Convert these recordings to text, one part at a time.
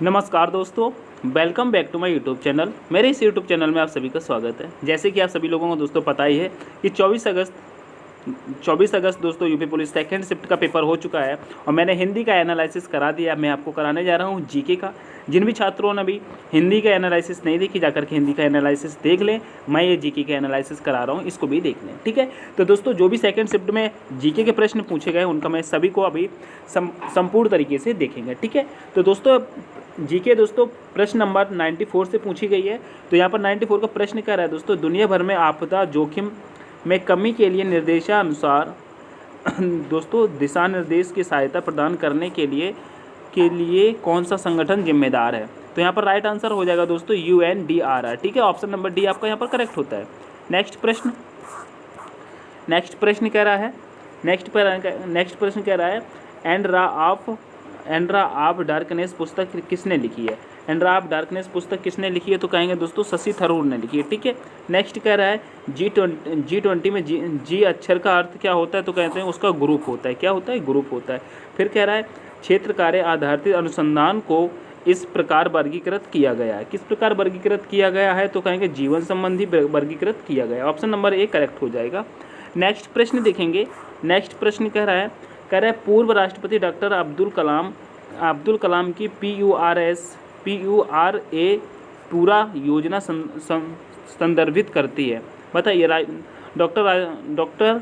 नमस्कार दोस्तों, welcome back to my YouTube channel. मेरे इस यूट्यूब चैनल में आप सभी का स्वागत है। जैसे कि आप सभी लोगों को दोस्तों पता ही है कि 24 अगस्त दोस्तों यूपी पुलिस सेकंड शिफ्ट का पेपर हो चुका है और मैंने हिंदी का एनालिसिस करा दिया। मैं आपको कराने जा रहा हूँ जीके का। जिन भी छात्रों ने अभी हिंदी का एनालिसिस नहीं देखी, जाकर के हिंदी का एनालिसिस देख लें। मैं ये जीके का एनालिसिस करा रहा हूँ, इसको भी देख लें, ठीक है। तो दोस्तों जो भी सेकंड शिफ्ट में जीके के प्रश्न पूछे गए उनका मैं सभी को अभी संपूर्ण तरीके से देखेंगे, ठीक है। तो दोस्तों जीके दोस्तों प्रश्न नंबर 94 से पूछी गई है। तो यहाँ पर 94 का प्रश्न क्या रहा है दोस्तों, दुनिया भर में आपदा जोखिम में कमी के लिए निर्देशानुसार दोस्तों दिशा निर्देश की सहायता प्रदान करने के लिए कौन सा संगठन जिम्मेदार है। तो यहाँ पर राइट आंसर हो जाएगा दोस्तों UNDRR, ठीक है। ऑप्शन नंबर डी आपका यहाँ पर करेक्ट होता है। नेक्स्ट प्रश्न कह रहा है, नेक्स्ट प्रश्न कह रहा है एंड्रा ऑफ डार्कनेस पुस्तक किसने लिखी है। एंड्रा ऑफ डार्कनेस पुस्तक किसने लिखी है, तो कहेंगे दोस्तों शशि थरूर ने लिखी है, ठीक है। नेक्स्ट कह रहा है G20 में जी अक्षर का अर्थ क्या होता है, तो कहते हैं उसका ग्रुप होता है। क्या होता है? ग्रुप होता है। फिर कह रहा है क्षेत्र कार्य आधारित अनुसंधान को इस प्रकार वर्गीकृत किया गया है। किस प्रकार वर्गीकृत किया गया है, तो कहेंगे जीवन संबंधी वर्गीकृत किया गया है। ऑप्शन नंबर ए करेक्ट हो जाएगा। नेक्स्ट प्रश्न देखेंगे। नेक्स्ट प्रश्न कह रहा है पूर्व राष्ट्रपति डॉक्टर अब्दुल कलाम की PURA पूरा योजना संदर्भित करती है। बताइए, डॉक्टर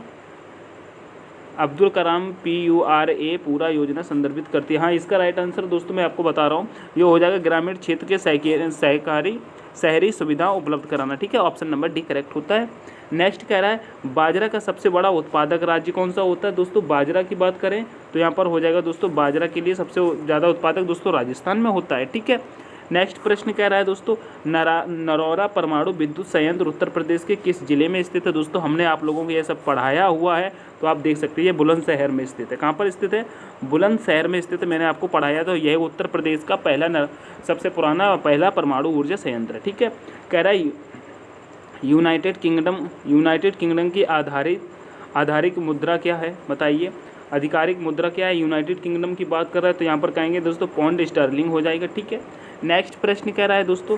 अब्दुल कलाम PURA पूरा योजना संदर्भित करती है। हाँ, इसका राइट आंसर दोस्तों मैं आपको बता रहा हूँ, ये हो जाएगा ग्रामीण क्षेत्र के शहरी सुविधा उपलब्ध कराना, ठीक है। ऑप्शन नंबर डी करेक्ट होता है। नेक्स्ट कह रहा है बाजरा का सबसे बड़ा उत्पादक राज्य कौन सा होता है। दोस्तों बाजरा की बात करें तो यहाँ पर हो जाएगा दोस्तों बाजरा के लिए सबसे ज़्यादा उत्पादक दोस्तों राजस्थान में होता है, ठीक है। नेक्स्ट प्रश्न कह रहा है दोस्तों नरौरा परमाणु विद्युत संयंत्र उत्तर प्रदेश के किस जिले में स्थित है। दोस्तों हमने आप लोगों को ये सब पढ़ाया हुआ है, तो आप देख सकते हैं ये बुलंदशहर में स्थित है। कहाँ पर स्थित है? बुलंदशहर में स्थित है। मैंने आपको पढ़ाया था, यह उत्तर प्रदेश का सबसे पुराना पहला परमाणु ऊर्जा संयंत्र है, ठीक है। कह रहा है यूनाइटेड किंगडम की आधारिक मुद्रा क्या है, बताइए। आधिकारिक मुद्रा क्या है? यूनाइटेड किंगडम की बात कर रहा है तो यहाँ पर कहेंगे दोस्तों पौंड स्टर्लिंग हो जाएगा, ठीक है। नेक्स्ट प्रश्न कह रहा है दोस्तों,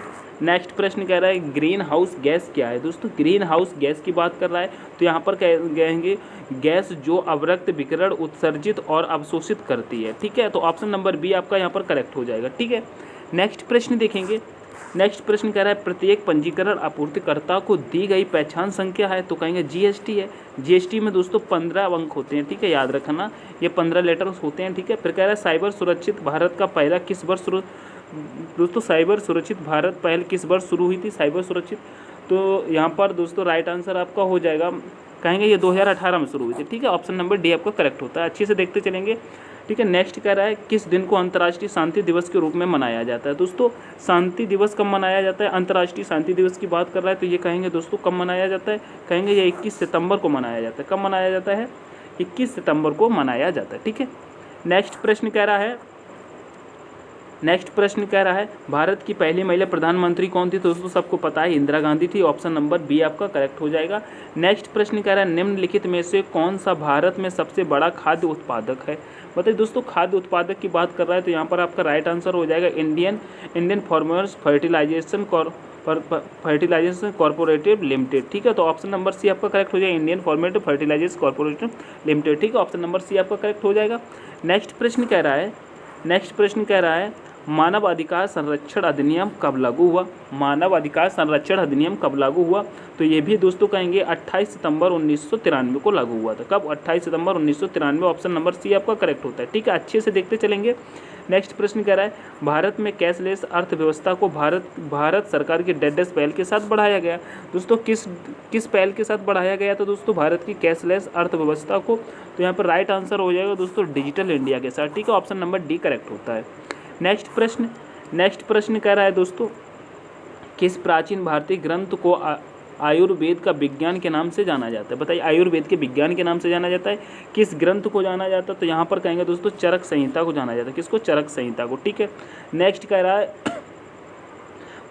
ग्रीन हाउस गैस क्या है। दोस्तों ग्रीन हाउस गैस की बात कर रहा है तो यहाँ पर कहेंगे गैस जो अवरक्त विकिरण उत्सर्जित और अवशोषित करती है, ठीक है। तो ऑप्शन नंबर बी आपका यहाँ पर करेक्ट हो जाएगा, ठीक है। नेक्स्ट प्रश्न देखेंगे। नेक्स्ट प्रश्न कह रहा है प्रत्येक पंजीकरण आपूर्तिकर्ता को दी गई पहचान संख्या है, तो कहेंगे GST है। GST में दोस्तों 15 अंक होते हैं, ठीक है, याद रखना ये 15 लेटर्स होते हैं, ठीक है। फिर कह रहा है साइबर सुरक्षित भारत का पहला किस वर्ष दोस्तों साइबर सुरक्षित भारत पहल किस वर्ष शुरू हुई थी साइबर सुरक्षित। तो यहाँ पर दोस्तों राइट आंसर आपका हो जाएगा, कहेंगे ये 2018 में शुरू हुई थी, ठीक है। ऑप्शन नंबर डी आपका करेक्ट होता है। अच्छे से देखते चलेंगे, ठीक है। नेक्स्ट कह रहा है किस दिन को अंतर्राष्ट्रीय शांति दिवस के रूप में मनाया जाता है। दोस्तों शांति दिवस कब मनाया जाता है? अंतर्राष्ट्रीय शांति दिवस की बात कर रहा है तो ये कहेंगे दोस्तों कब मनाया जाता है, कहेंगे ये 21 सितंबर को मनाया जाता है। कब मनाया जाता है? 21 सितंबर को मनाया जाता है, ठीक है। नेक्स्ट प्रश्न कह रहा है भारत की पहली महिला प्रधानमंत्री कौन थी। दोस्तों सबको पता है इंदिरा गांधी थी। ऑप्शन नंबर बी आपका करेक्ट हो जाएगा। नेक्स्ट प्रश्न कह रहा है निम्नलिखित में से कौन सा भारत में सबसे बड़ा खाद्य उत्पादक है। बताइए दोस्तों खाद्य उत्पादक की बात कर रहा है तो यहाँ पर आपका राइट आंसर हो जाएगा Indian farmers fertilization corporative limited, ठीक है। तो ऑप्शन नंबर सी आपका करेक्ट हो जाएगा, Indian formative fertilization corporative limited, ठीक है। ऑप्शन नंबर सी आपका करेक्ट हो जाएगा। नेक्स्ट प्रश्न कह रहा है मानव अधिकार संरक्षण अधिनियम कब लागू हुआ। मानव अधिकार संरक्षण अधिनियम कब लागू हुआ, तो ये भी दोस्तों कहेंगे 28 सितंबर 1993 को लागू हुआ था। कब? 28 सितंबर 1993। ऑप्शन नंबर सी आपका करेक्ट होता है, ठीक है। अच्छे से देखते चलेंगे। नेक्स्ट प्रश्न कह रहा है भारत में कैशलेस अर्थव्यवस्था को भारत सरकार की डेडेस पहल के साथ बढ़ाया गया। दोस्तों किस पहल के साथ बढ़ाया गया था दोस्तों भारत की कैशलेस अर्थव्यवस्था को, तो यहाँ पर राइट आंसर हो जाएगा दोस्तों डिजिटल इंडिया के साथ, ठीक है। ऑप्शन नंबर डी करेक्ट होता है। नेक्स्ट प्रश्न कह रहा है दोस्तों किस प्राचीन भारतीय ग्रंथ को आयुर्वेद का विज्ञान के नाम से जाना जाता है। बताइए आयुर्वेद के विज्ञान के नाम से जाना जाता है, किस ग्रंथ को जाना जाता है, तो यहाँ पर कहेंगे दोस्तों चरक संहिता को जाना जाता है। किसको? चरक संहिता को, ठीक है। नेक्स्ट कह रहा है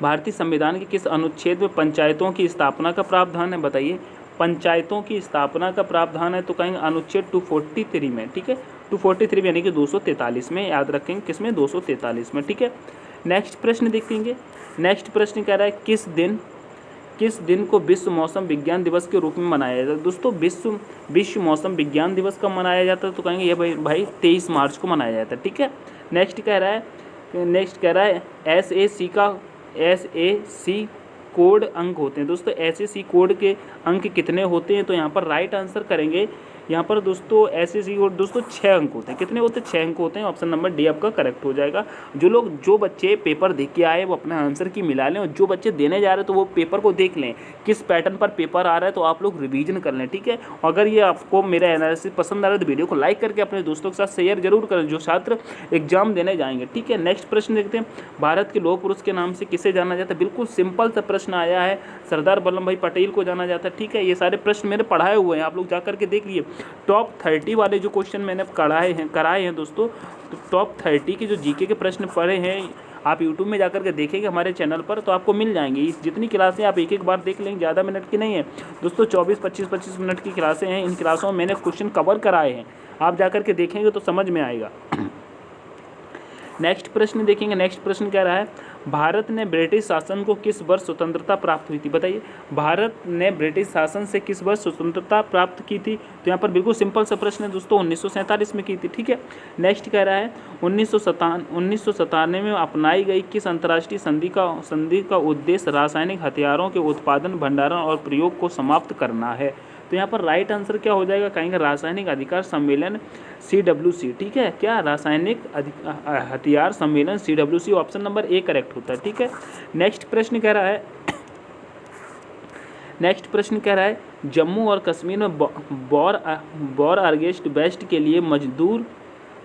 भारतीय संविधान के किस अनुच्छेद में पंचायतों की स्थापना का प्रावधान है। बताइए पंचायतों की स्थापना का प्रावधान है, तो कहेंगे अनुच्छेद 243 में, ठीक है। 243 यानी कि 243 में, याद रखेंगे किसमें? 243 में, ठीक है। नेक्स्ट प्रश्न देखेंगे। नेक्स्ट प्रश्न कह रहा है किस दिन को विश्व मौसम विज्ञान दिवस के रूप में मनाया जाता है। दोस्तों विश्व मौसम विज्ञान दिवस कब मनाया जाता है, तो कहेंगे ये भाई 23 मार्च को मनाया जाता है। ठीक है। नेक्स्ट कह रहा है SAC कोड अंक होते हैं। दोस्तों SAC कोड के अंक कितने होते हैं, तो यहाँ पर राइट आंसर करेंगे यहाँ पर दोस्तों SAC कोड दोस्तों 6 अंक होते हैं। कितने होते हैं, 6 अंक होते हैं। ऑप्शन नंबर डी आपका करेक्ट हो जाएगा। जो बच्चे पेपर देख के आए वो अपना आंसर की मिला लें, और जो बच्चे देने जा रहे हैं तो वो पेपर को देख लें किस पैटर्न पर पेपर आ रहा है, तो आप लोग रिवीजन कर लें। ठीक है। अगर ये आपको मेरा एनालिसिस पसंद आ रहा है तो वीडियो को लाइक करके अपने दोस्तों के साथ शेयर जरूर करें जो छात्र एग्जाम देने जाएंगे। ठीक है। नेक्स्ट प्रश्न देखते हैं। भारत के लौह पुरुष के नाम से किसे जाना जाता है। बिल्कुल सिंपल सा प्रश्न आया है, सरदार वल्लभ भाई पटेल को जाना जाता है। ठीक है। ये सारे प्रश्न मैंने पढ़ाए हुए हैं, आप लोग जा करके देख लिए। टॉप 30 वाले जो क्वेश्चन मैंने कराए हैं दोस्तों, तो टॉप 30 के जो जीके के प्रश्न पढ़े हैं आप यूट्यूब में जाकर के देखेंगे हमारे चैनल पर, तो आपको मिल जाएंगे। जितनी क्लासें आप एक बार देख लेंगे, ज़्यादा मिनट की नहीं है दोस्तों, 24-25 मिनट की क्लासें हैं। इन क्लासों में मैंने क्वेश्चन कवर कराए हैं, आप जाकर के देखेंगे तो समझ में आएगा। नेक्स्ट प्रश्न देखेंगे। नेक्स्ट प्रश्न कह रहा है भारत ने ब्रिटिश शासन को किस वर्ष स्वतंत्रता प्राप्त हुई थी। बताइए भारत ने ब्रिटिश शासन से किस वर्ष स्वतंत्रता प्राप्त की थी, तो यहाँ पर बिल्कुल सिंपल सा प्रश्न है दोस्तों, 1947 में की थी। ठीक है। नेक्स्ट कह रहा है 1997 में अपनाई गई किस अंतर्राष्ट्रीय संधि का उद्देश्य रासायनिक हथियारों के उत्पादन, भंडारण और प्रयोग को समाप्त करना है। तो यहाँ पर राइट आंसर क्या हो जाएगा, कहेंगे रासायनिक अधिकार सम्मेलन CWC। ठीक है। क्या रासायनिक हथियार सम्मेलन CWC, option number A correct होता है। ठीक है। नेक्स्ट प्रश्न कह रहा है जम्मू और कश्मीर में बॉर अगेंस्ट वेस्ट के लिए मजदूर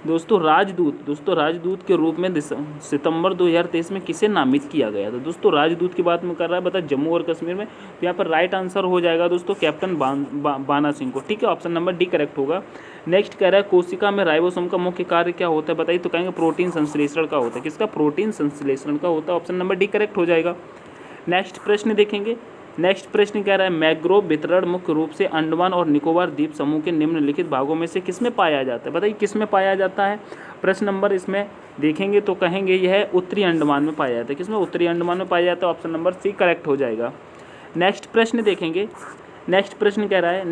राजदूत के रूप में सितंबर 2023 में किसे नामित किया गया था। दोस्तों राजदूत की बात में कर रहा है, बता जम्मू और कश्मीर में, तो यहाँ पर राइट आंसर हो जाएगा दोस्तों कैप्टन बाना सिंह को। ठीक है। ऑप्शन नंबर डी करेक्ट होगा। नेक्स्ट कह रहा है कोशिका में राइबोसोम का मुख्य कार्य क्या होता है। बताइए, तो कहेंगे प्रोटीन संश्लेषण का होता है। किसका, प्रोटीन संश्लेषण का होता है। ऑप्शन नंबर डी करेक्ट हो जाएगा। नेक्स्ट प्रश्न देखेंगे। नेक्स्ट प्रश्न कह रहा है मैंग्रोव वितरण मुख्य रूप से अंडमान और निकोबार द्वीप समूह के निम्नलिखित भागों में से किसमें पाया जाता है। बताइए किस में पाया जाता है। प्रश्न नंबर इसमें देखेंगे तो कहेंगे यह उत्तरी अंडमान में पाया जाता है। किसमें, उत्तरी अंडमान में पाया जाता है। ऑप्शन नंबर सी करेक्ट हो जाएगा। नेक्स्ट प्रश्न देखेंगे। नेक्स्ट प्रश्न कह रहा है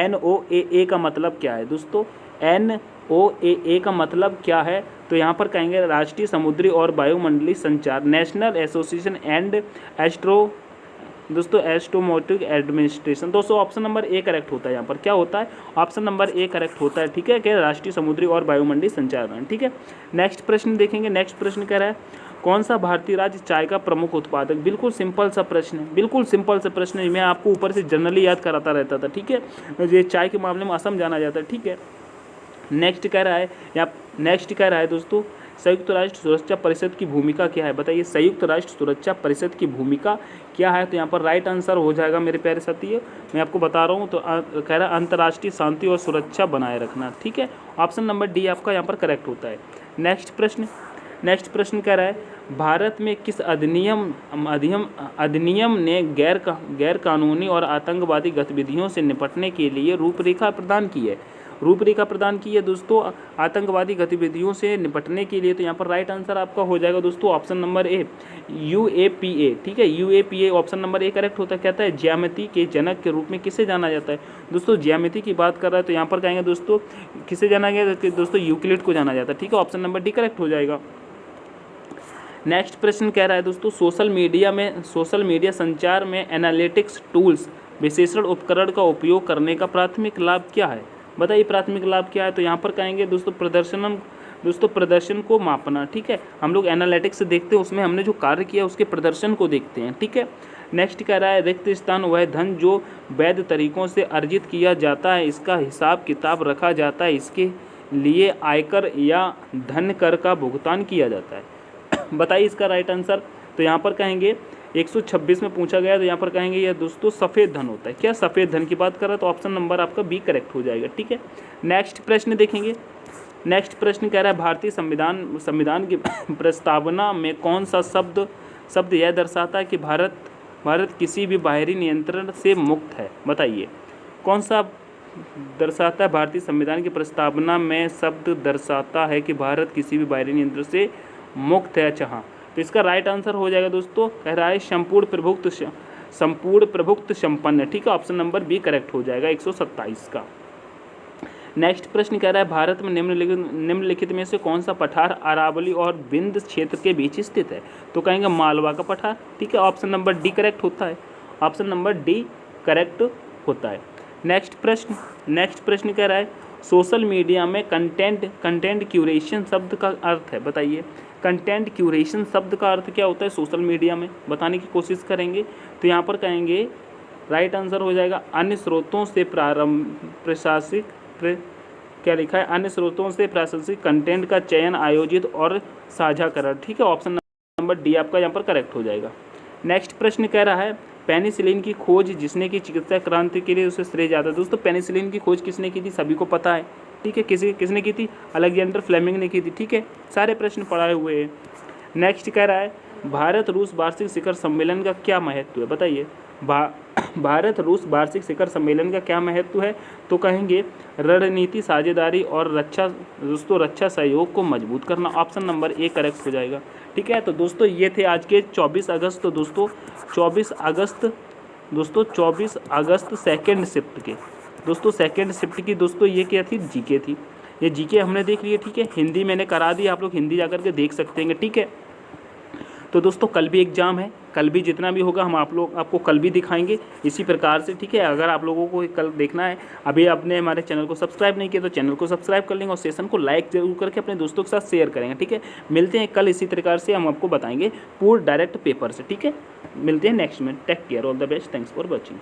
NOAA का मतलब क्या है। दोस्तों NOAA का मतलब क्या है, तो यहाँ पर कहेंगे राष्ट्रीय समुद्री और वायुमंडलीय संचार, नेशनल एसोसिएशन एंड एस्ट्रोमोटिक एडमिनिस्ट्रेशन। दोस्तों ऑप्शन नंबर ए करेक्ट होता है। यहाँ पर क्या होता है, ऑप्शन नंबर ए करेक्ट होता है। ठीक है। क्या, राष्ट्रीय समुद्री और वायुमंडलीय संचार। ठीक है। नेक्स्ट प्रश्न देखेंगे। नेक्स्ट प्रश्न कह रहा है कौन सा भारतीय राज्य चाय का प्रमुख उत्पादक। बिल्कुल सिंपल सा प्रश्न है, बिल्कुल सिंपल सा प्रश्न है। मैं आपको ऊपर से जनरली याद कराता रहता था। ठीक है। ये चाय के मामले में असम जाना जाता है। ठीक है। नेक्स्ट कह रहा है दोस्तों संयुक्त राष्ट्र सुरक्षा परिषद की भूमिका क्या है। बताइए संयुक्त राष्ट्र सुरक्षा परिषद की भूमिका क्या है, तो यहाँ पर राइट आंसर हो जाएगा मेरे प्यारे साथियों, मैं आपको बता रहा हूँ। तो कह रहा है अंतर्राष्ट्रीय शांति और सुरक्षा बनाए रखना। ठीक है। ऑप्शन नंबर डी आपका यहाँ पर करेक्ट होता है। नेक्स्ट प्रश्न कह रहा है भारत में किस अधिनियम ने गैर कानूनी और आतंकवादी गतिविधियों से निपटने के लिए रूपरेखा प्रदान की है। दोस्तों आतंकवादी गतिविधियों से निपटने के लिए, तो यहाँ पर राइट आंसर आपका हो जाएगा दोस्तों ऑप्शन नंबर ए UAPA। ठीक है। UAPA option number A correct होता है। कहता है ज्यामिति के जनक के रूप में किसे जाना जाता है। दोस्तों ज्यामिति की बात कर रहा है, तो यहाँ पर कहेंगे दोस्तों किसे जाना गया, दोस्तों यूक्लिड को जाना जाता है। ठीक है। ऑप्शन नंबर डी करेक्ट हो जाएगा। नेक्स्ट प्रश्न कह रहा है दोस्तों सोशल मीडिया संचार में एनालिटिक्स टूल्स विश्लेषण उपकरण का उपयोग करने का प्राथमिक लाभ क्या है। बताइए प्राथमिक लाभ क्या है, तो यहाँ पर कहेंगे दोस्तों प्रदर्शन को मापना। ठीक है। हम लोग एनालिटिक्स देखते हैं, उसमें हमने जो कार्य किया उसके प्रदर्शन को देखते हैं। ठीक है। नेक्स्ट कह रहा है रिक्त स्थान वह धन जो वैध तरीकों से अर्जित किया जाता है, इसका हिसाब किताब रखा जाता है, इसके लिए आयकर या धन कर का भुगतान किया जाता है। बताइए इसका राइट आंसर, तो यहाँ पर कहेंगे 126 में पूछा गया, तो यहाँ पर कहेंगे यह दोस्तों सफ़ेद धन होता है। क्या, सफ़ेद धन की बात कर रहा है, तो ऑप्शन नंबर आपका बी करेक्ट हो जाएगा। ठीक है। नेक्स्ट प्रश्न देखेंगे। नेक्स्ट प्रश्न कह रहा है भारतीय संविधान की प्रस्तावना में कौन सा शब्द यह दर्शाता है कि भारत किसी भी बाहरी नियंत्रण से मुक्त है। बताइए कौन सा दर्शाता है, भारतीय संविधान की प्रस्तावना में शब्द दर्शाता है कि भारत किसी भी बाहरी नियंत्रण से मुक्त है। अच्छा हाँ, तो इसका राइट आंसर हो जाएगा दोस्तों, कह रहा है संपूर्ण प्रभुत्व संपन्न। ठीक है, ऑप्शन नंबर बी करेक्ट हो जाएगा 127 का। नेक्स्ट प्रश्न कह रहा है भारत में निम्नलिखित में से कौन सा पठार अरावली और विंध्य क्षेत्र के बीच स्थित है? तो कहेंगे मालवा का पठार। ठीक है, ऑप्शन नंबर डी करेक्ट होता है, ऑप्शन नंबर डी करेक्ट होता है। नेक्स्ट प्रश्न कह रहा है सोशल मीडिया में कंटेंट क्यूरेशन शब्द का अर्थ है, बताइए कंटेंट क्यूरेशन शब्द का अर्थ क्या होता है सोशल मीडिया में, बताने की कोशिश करेंगे। तो यहाँ पर कहेंगे राइट आंसर हो जाएगा अन्य स्रोतों से क्या लिखा है, अन्य स्रोतों से प्रासंगिक कंटेंट का चयन, आयोजित और साझाकरण। ठीक है, ऑप्शन नंबर डी आपका यहाँ पर करेक्ट हो जाएगा। नेक्स्ट प्रश्न कह रहा है पेनिसिलिन की खोज जिसने की चिकित्सा क्रांति के लिए उसे श्रेय जाता है। दोस्तों पेनिसिलिन की खोज किसने की थी, सभी को पता है। ठीक है, किसने की थी, अलेक्जेंडर फ्लेमिंग ने की थी। ठीक है, सारे प्रश्न पढ़ाए हुए हैं। नेक्स्ट कह रहा है भारत रूस वार्षिक शिखर सम्मेलन का क्या महत्व है, बताइए भारत रूस वार्षिक शिखर सम्मेलन का क्या महत्व है? तो कहेंगे रणनीति, साझेदारी और रक्षा सहयोग को मजबूत करना। ऑप्शन नंबर ए करेक्ट हो जाएगा। ठीक है, तो दोस्तों ये थे आज के 24 अगस्त। तो दोस्तों 24 अगस्त सेकेंड शिफ्ट के दोस्तों सेकेंड शिफ्ट की दोस्तों ये क्या थी, जीके थी। ये जीके हमने देख लिए। ठीक है, हिंदी मैंने करा दी, आप लोग हिंदी जाकर के देख सकते हैं। ठीक है, तो दोस्तों कल भी एग्जाम है, कल भी जितना भी होगा हम आपको कल भी दिखाएंगे इसी प्रकार से। ठीक है, अगर आप लोगों को कल देखना है, अभी आपने हमारे चैनल को सब्सक्राइब नहीं किया तो चैनल को सब्सक्राइब कर लेंगे और सेशन को लाइक जरूर करके अपने दोस्तों के साथ शेयर करेंगे। ठीक है, मिलते हैं कल इसी प्रकार से, हम आपको बताएंगे पूर्ण डायरेक्ट पेपर से। ठीक है, मिलते हैं नेक्स्ट में। Take care, all the best, thanks for watching.